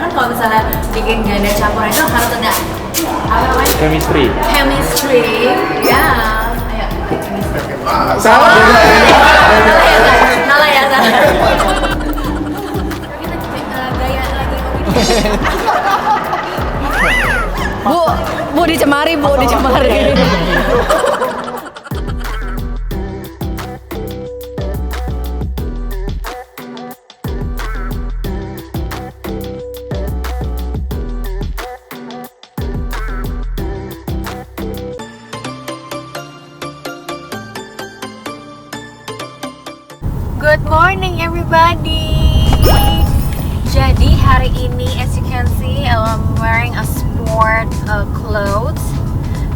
kan kalau misalnya bikin ganda campuran itu harus ada apa namanya? Chemistry. Chemistry. Ya. Ayo, chemistry. Salah. Salah ya. Kita gaya lagi Bu dicemari, Bu dicemari. Good morning everybody. Jadi hari ini as you can see I'm wearing a sport clothes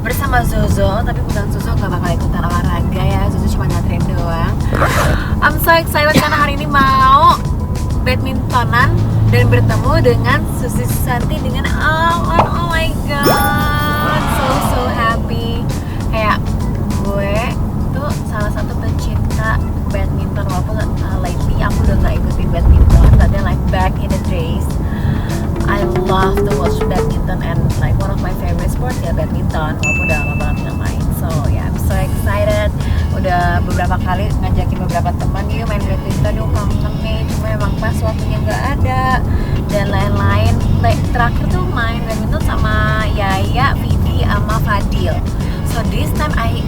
bersama Zozo, tapi bukan Zozo nggak bakal ikutan olahraga ya, Zozo cuma nganterin doang. I'm so excited karena hari ini mau badmintonan dan bertemu dengan Susi Santi dengan oh my god, so happy. Kayak gue tuh salah satu pencinta badminton, walaupun lately aku udah gak ikutin badminton, but then like back in the days I love to watch badminton and like one of my favorite sports ya badminton, walaupun udah lama banget nggak main. So yeah, I'm so excited. Udah beberapa kali ngajakin beberapa teman yuk main badminton, yuk kangen nih, cuma emang pas waktunya nggak ada dan lain-lain. Terakhir tuh main badminton sama Yaya, Vidi, sama Fadil. So this time I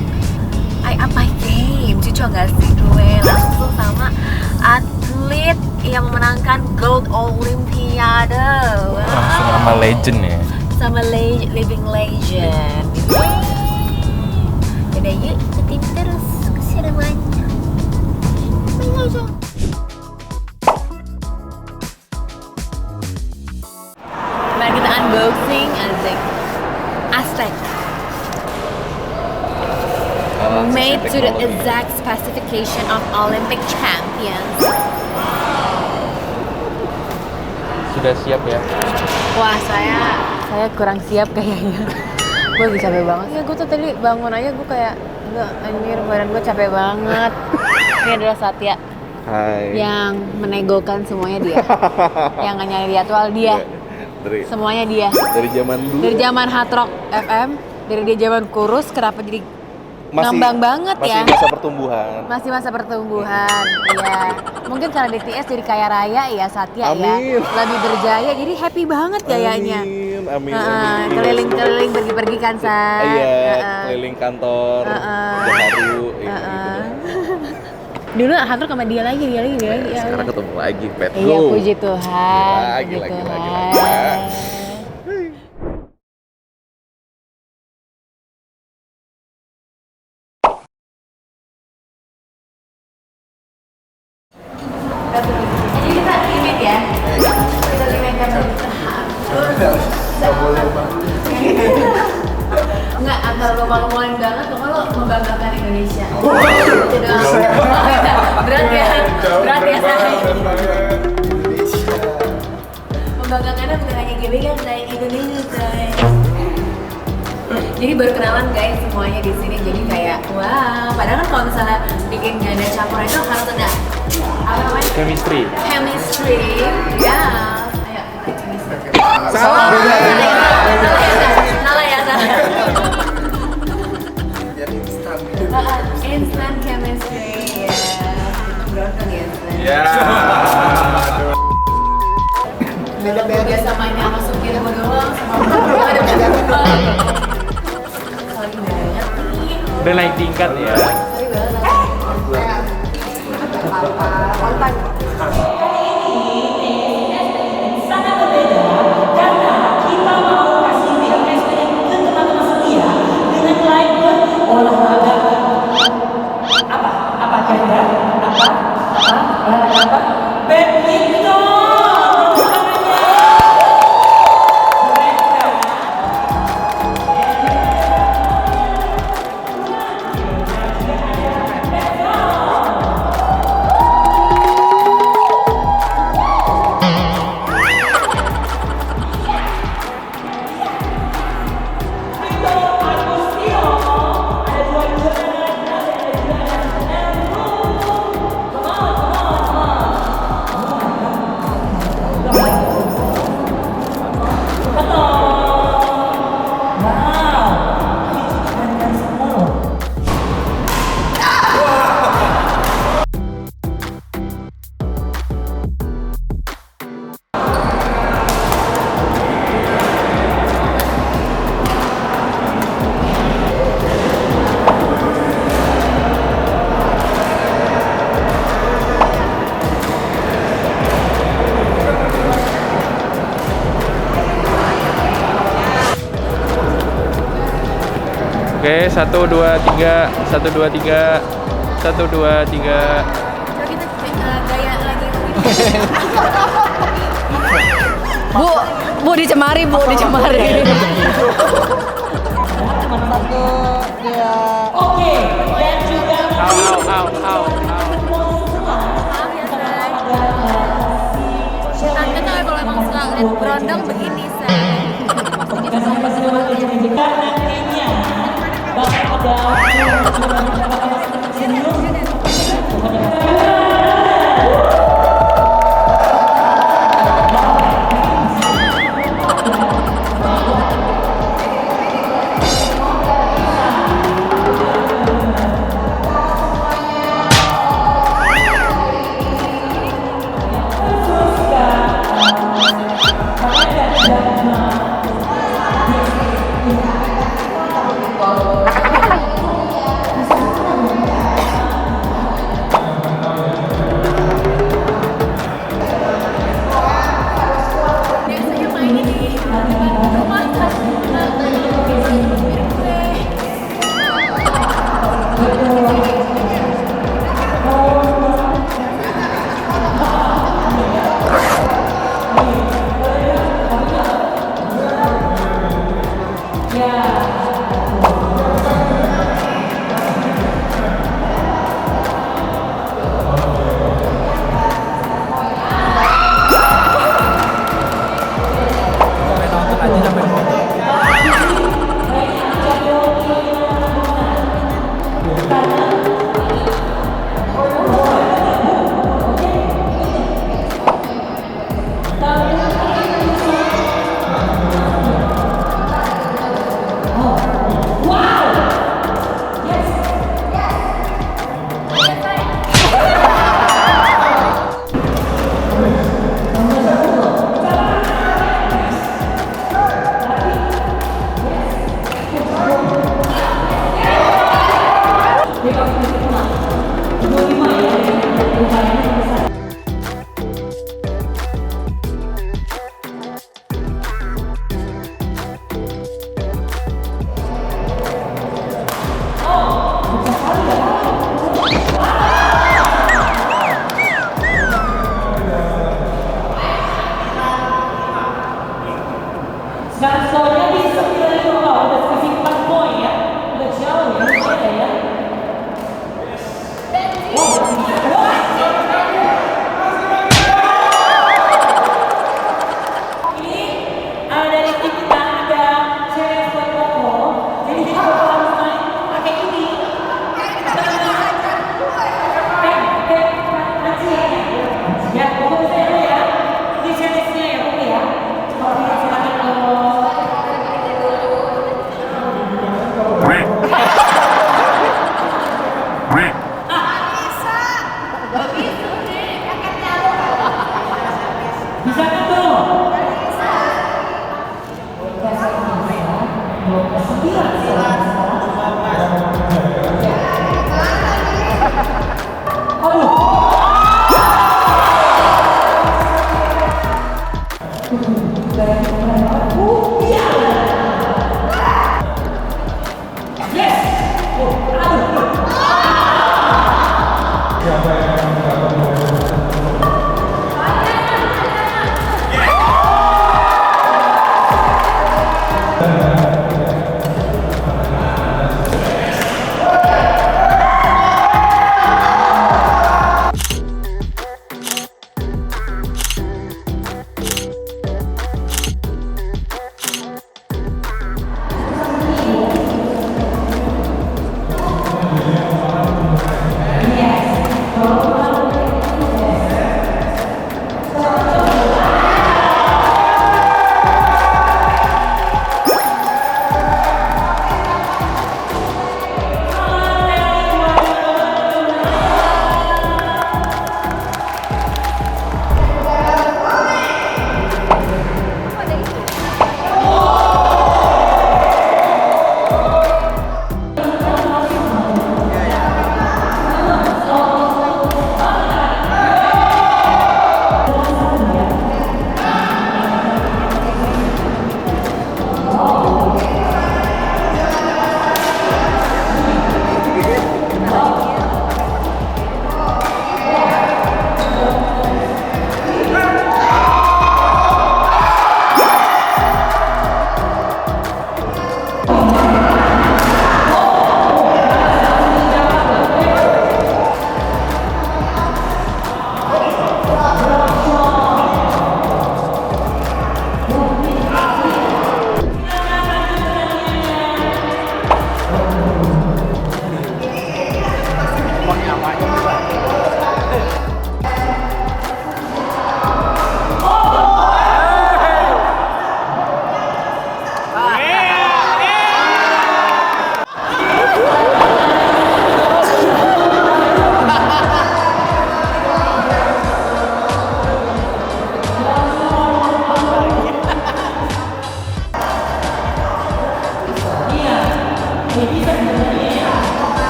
up my game, cucok gak sih gue langsung sama atlet yang memenangkan Gold Olympiade. Wow. Langsung sama legend ya. Sama living legend. Yaudah yuk ikutin terus keseruannya. Main aja. Mari kita unboxing Aztec. Made to the exact specification of Olympic champions. Sudah siap ya? Wah, saya kurang siap kayaknya. Gue lagi capek banget. Ya gue tuh tadi bangun aja gue kayak enggak anjir, badan gue capek banget. Ini adalah Satya. Hai. Yang menegokan semuanya dia. Yang nggak nyari jadwal dia. Semuanya dia. Dari zaman dulu. Dari zaman Hard Rock FM, dari dia zaman kurus kenapa jadi ngambang banget ya. Masih masa pertumbuhan. Masih masa pertumbuhan, iya. Mungkin karena DTS jadi kaya raya ya Satya. Amin. Ya. Lebih berjaya, jadi happy banget kayaknya. Amin. Keliling-keliling pergi-pergi kan Sat. Iya, keliling kantor. Baru. Dulu Hatur sama dia lagi. Ya. Sekarang ketemu lagi, Pet. Iya, puji Tuhan. Lagi. Jadi kita limit ya. Kita limitkan enggak, antara lo malu-maluin banget atau lo membanggakan Indonesia. Itu doang. Berat ya saya. Membanggakannya bukan hanya GBK, saya Indonesia saya. Jadi baru kenalan guys semuanya di sini, jadi kayak wow. Padahal kan kalau misalnya bikin ganda campuran itu harus ada apa namanya? Chemistry. Chemistry. Ya. Ayo, chemistry. Salah. Salah ya. Instant chemistry. Ya. Berontak ya. Ya. Kalau biasa mainnya sama Suki sama doang, sama ada beda doang. Lagi banyak nih. Udah naik tingkat ya. Sorry banget. Kontak. Oke, 1 2 3, 1 2 3, 1 2 3. Coba kita gaya lagi. Bu dicemari, Bu dicemari. Au. Maaf ya, Say. Tante tuh kalau emang suka ngeliat berondong begini, Say. Biasanya mainnya di rumah Soalnya di sekitar itu udah kasih 4 poin ya, udah jauh ya. Ini dari tim kita ada cewek buat Koko, jadi dia harus main pakai ini. Ya, Koko bisa ya. Ini challenge-nya ya, Koko ya. Bisa kan tuh?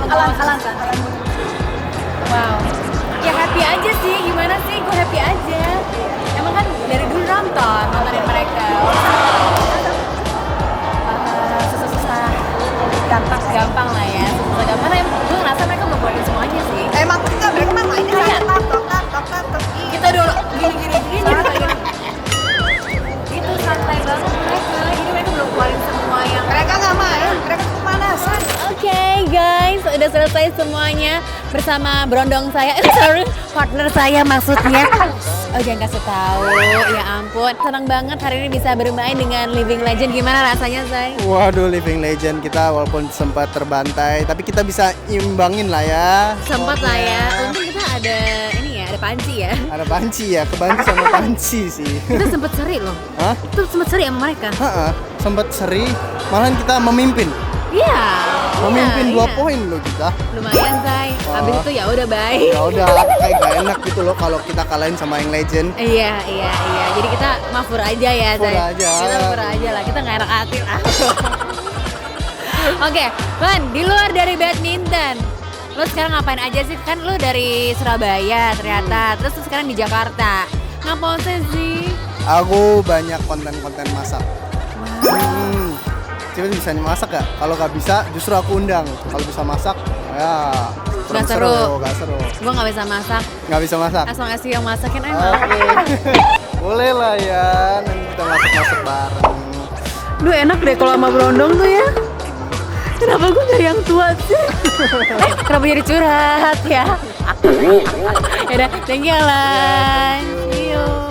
Alan. Wow. Ya happy aja sih, gimana sih? Gue happy aja. Emang kan dari dulu nontonin mereka. Susah-susah, gampang lah ya. Susah gampang. Karena gue ngerasa mereka ngebuatin semuanya sih. Emang enggak, mereka mah mainnya kayak tok. Kita dulu gini. Itu santai banget mereka. Ini mereka belum keluarin semua yang Mereka nggak main, mereka kepanasan. Oke guys, udah selesai semuanya bersama berondong saya. Sorry, partner saya maksudnya. Oh jangan kasih tahu, ya ampun. Senang banget hari ini bisa bermain dengan Living Legend. Gimana rasanya, Zai? Waduh, Living Legend kita walaupun sempat terbantai, tapi kita bisa imbangin lah ya. Sempat lah ya. Untung kita ada ini ya, ada panci ya. Ada panci ya, kebantu sama panci sih. Kita sempat seri loh. Hah? Itu sempat seri sama mereka. Sempat seri, malahan kita memimpin. Iya. Memimpin 2 iya. poin loh kita. Lumayan, Zai. Habis itu ya udah bye. Ya udah, kayak gak enak gitu loh kalau kita kalahin sama yang legend. Iya. Jadi kita mafur aja ya, Zai. Mafur aja. Kita mafur aja lah. Kita nggak enak hati lah. Oke, Van, di luar dari badminton, lo sekarang ngapain aja sih? Kan lo dari Surabaya ternyata, terus lo sekarang di Jakarta. Ngapain sih? Aku banyak konten-konten masak. Coba bisa masak gak? Kalau gak bisa, justru aku undang. Kalau bisa masak, ya Gak seru. Gak seru. Gue nggak bisa masak. Gak bisa masak. Langsung kasih yang masakin aja. Oke. Boleh lah ya, nanti kita masak-masak bareng. Duh enak deh kalau sama berondong tuh ya. Kenapa gue dari yang tua sih? Kenapa jadi curhat ya? Yaudah, thank you Alan. See you.